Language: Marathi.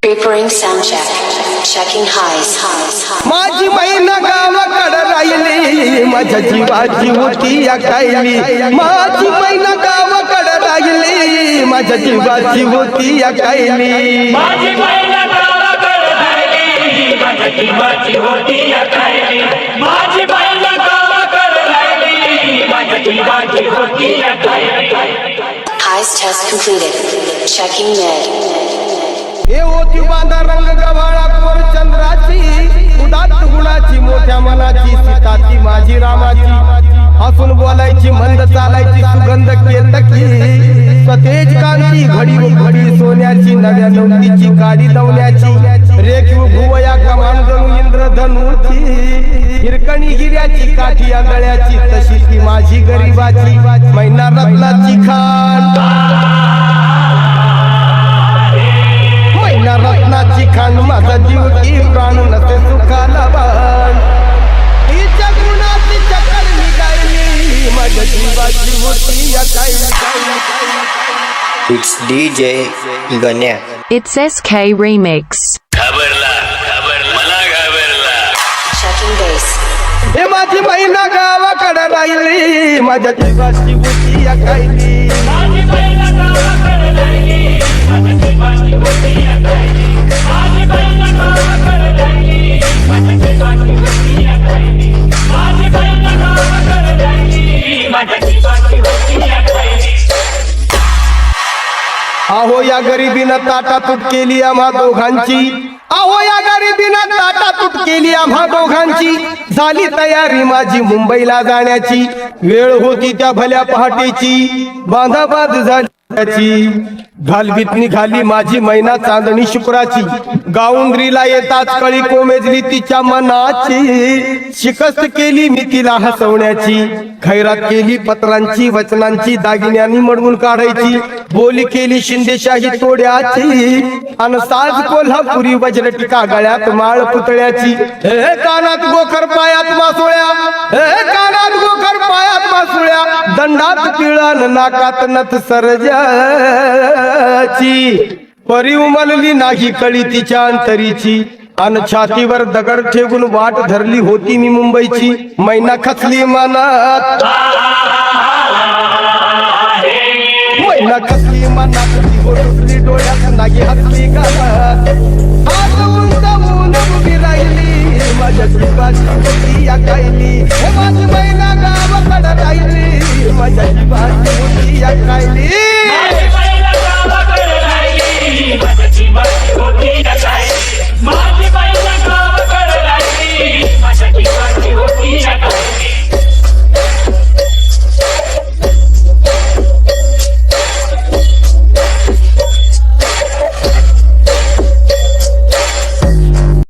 Preparing sound check. Checking highs. माझी महिना गावाकडे राहिली, माझ्या जीवाची होती अकायली. माझी महिना गावाकडे राहिली, माझ्या जीवाची होती अकायली. माझी महिना गावाकडे राहिली, माझ्या जीवाची होती अकायली. माझी महिना गावाकडे राहिली, माझ्या जीवाची होती अकायली. Highs test completed. Checking mid. हे होती बांधा रंग गव्हाळा कोर चंद्राची, उदात्त गुणाची मोठ्या मनाची, सीताची माझी रामाची. हसून बोलायची, मंद चालायची, सुगंध केतकी, सतेज कांती घडी घडी सोन्याची, नव्या नवतीची काडी दवण्याची, रेखीव भुवया कमान जणू इंद्रधनुची, हिरकणी गिऱ्याची काठी आंधळ्याची, तशी ती माझी गरीबाची मैना रत्नाची खान. मैना रत्नाची खान, माझा जीव की प्राण नसे सुखाला बाण. तिच्या गुणाची चक्कर मी गायली, माझ्या जीवाची होती या It's DJ Ganya. It's SK Remix. Checking bass. हे माझी महिना गावाकडे राहिली, माझ्या जीवाची होती या कायली. माझी महिना गावाकडे राहिली, माझ्या जीवाची होती अकायली. माझी महिना गावाकडे राहिली, माझ्या जीवाची होती अकायली. माझी महिना गावाकडे राहिली, माझ्या जीवाची होती अकायली. अहो या गरिबीनं ताटातूट केली आम्हा दोघांची, अहो या गरिबीनं ताटातूट केली आम्हा दोघांची. झाली तयारी माझी मुंबईला जाण्याची, वेळ होती त्या भल्या पहाटेची, बांधाबाद झाली. घालवीत निघाली माझी मैना चांदणी शुक्राची, गाऊंद्रीला येताच कळी कोमेजली तिच्या मनाची. शिकस्त केली मी तिला हसवण्याची, खैरात केली पत्रांची वचनांची, दागिन्यांनी मडवून काढायची, बोली केली शिंदेशाही तोड्याची, अन साज कोल्हापुरी वज्रटिका गळ्यात माळ पुतळ्याची. हे कानात गोखर पायात मासोळ्या, हे कानात गोखर पायात मासोळ्या, दंडात पिळान नाकात नथ सरजाची. परी उमलली नाही कळी तिच्या अंतरीची, अन छातीवर दगड ठेवून वाट धरली होती मी मुंबईची. मैना खचली मनात, मैना खचली मनात, ती गोरसली डोळ्यात, नागी हसली गालात. हात उंचावून उभी राहिली, माझ्या जीवाची होती या कायली. हे माझी मैना गावाकडे राहिली, माझ्या जीवाची होती या कायली.